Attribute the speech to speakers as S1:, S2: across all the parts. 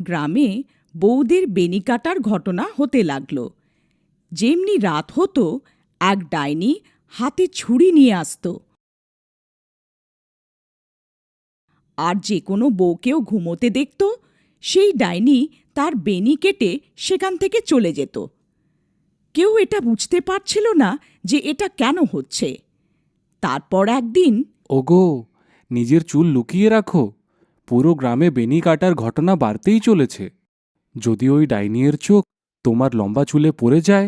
S1: গ্রামে বউদের বেনি কাটার ঘটনা হতে লাগল। যেমনি রাত হতো, এক ডাইনি হাতে ছুরি নিয়ে আসত আর যে কোনো বউকেও ঘুমোতে দেখত, সেই ডাইনি তার বেনি কেটে সেখান থেকে চলে যেত। কেউ এটা বুঝতে পারছিল না যে এটা কেন হচ্ছে। তারপর একদিন,
S2: ওগো, নিজের চুল লুকিয়ে রাখো, পুরো গ্রামে বেনি কাটার ঘটনা বাড়তেই চলেছে। যদি ওই ডাইনিয়ের চোখ তোমার লম্বা চুলে পড়ে যায়,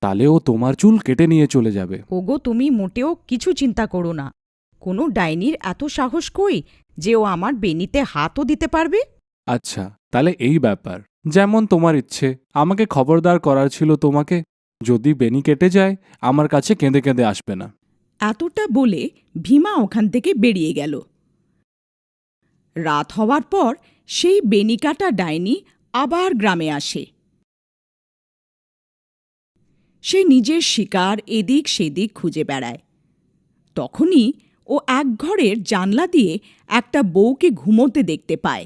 S2: তাহলে ও তোমার চুল কেটে নিয়ে চলে যাবে।
S1: ওগো, তুমি মোটেও কিছু চিন্তা করো না। কোনো ডাইনির এত সাহস কই যে ও আমার বেনিতে হাতও দিতে পারবে?
S2: আচ্ছা, তাহলে এই ব্যাপার। যেমন তোমার ইচ্ছে, আমাকে খবরদার করার ছিল তোমাকে, যদি বেনি কেটে যায় আমার কাছে কেঁদে কেঁদে আসবে না।
S1: এতটা বলে ভীমা ওখান থেকে বেরিয়ে গেল। রাত হওয়ার পর সেই বেনিকাটা ডাইনি আবার গ্রামে আসে। সে নিজের শিকার এদিক সেদিক খুঁজে বেড়ায়। তখনই ও এক ঘরের জানলা দিয়ে একটা বউকে ঘুমোতে দেখতে পায়।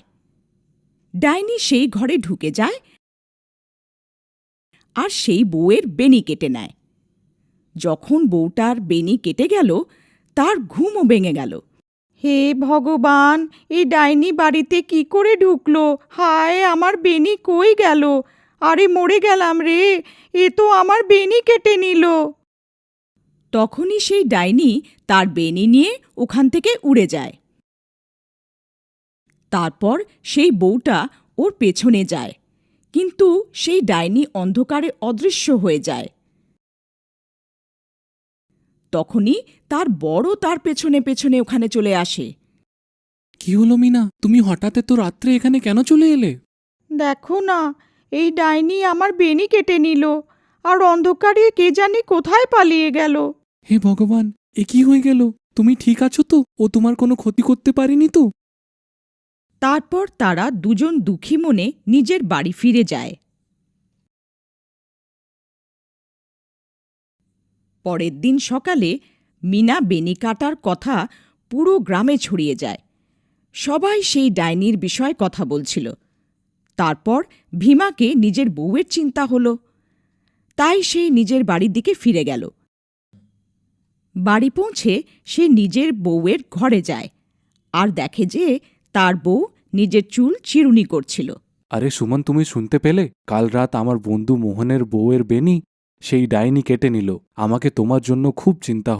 S1: ডাইনি সেই ঘরে ঢুকে যায় আর সেই বউয়ের বেনি কেটে নেয়। যখন বউটার বেনি কেটে গেল, তার ঘুমও ভেঙে গেল। হে ভগবান, এই ডাইনি বাড়িতে কি করে ঢুকলো? হায়, আমার বেনি কই গেল? আরে মরে গেলাম রে, এ তো আমার বেনি কেটে নিল। তখনই সেই ডাইনি তার বেনি নিয়ে ওখান থেকে উড়ে যায়। তারপর সেই বউটা ওর পেছনে যায়, কিন্তু সেই ডাইনি অন্ধকারে অদৃশ্য হয়ে যায়। তখনই তার বড় তার পেছনে পেছনে ওখানে চলে আসে।
S2: কি হলো মিনা, তুমি হঠাৎ এত রাত্রে এখানে কেন চলে এলে?
S1: দেখো না, এই ডাইনি আমার বেনি কেটে নিল আর অন্ধকারে কে জানি কোথায় পালিয়ে গেল।
S2: হে ভগবান, এ কি হয়ে গেল? তুমি ঠিক আছো তো? ও তোমার কোনো ক্ষতি করতে পারেনি তো?
S1: তারপর তারা দুজন দুঃখী মনে নিজের বাড়ি ফিরে যায়। পরের দিন সকালে মিনা বেনি কাটার কথা পুরো গ্রামে ছড়িয়ে যায়। সবাই সেই ডাইনির বিষয়ে কথা বলছিল। তারপর ভীমাকে নিজের বউয়ের চিন্তা হলো, তাই সে নিজের বাড়ির দিকে ফিরে গেল। বাড়ি পৌঁছে সে নিজের বউয়ের ঘরে যায় আর দেখে যে তার বউ নিজের চুল চিরুনি করছিল।
S2: আরে সুমন, তুমি শুনতে পেলে? কাল রাত আমার বন্ধু মোহনের বউয়ের বেনি সেই ডাইনি কেটে নিল। আমাকে তোমার জন্য খুব চিন্তা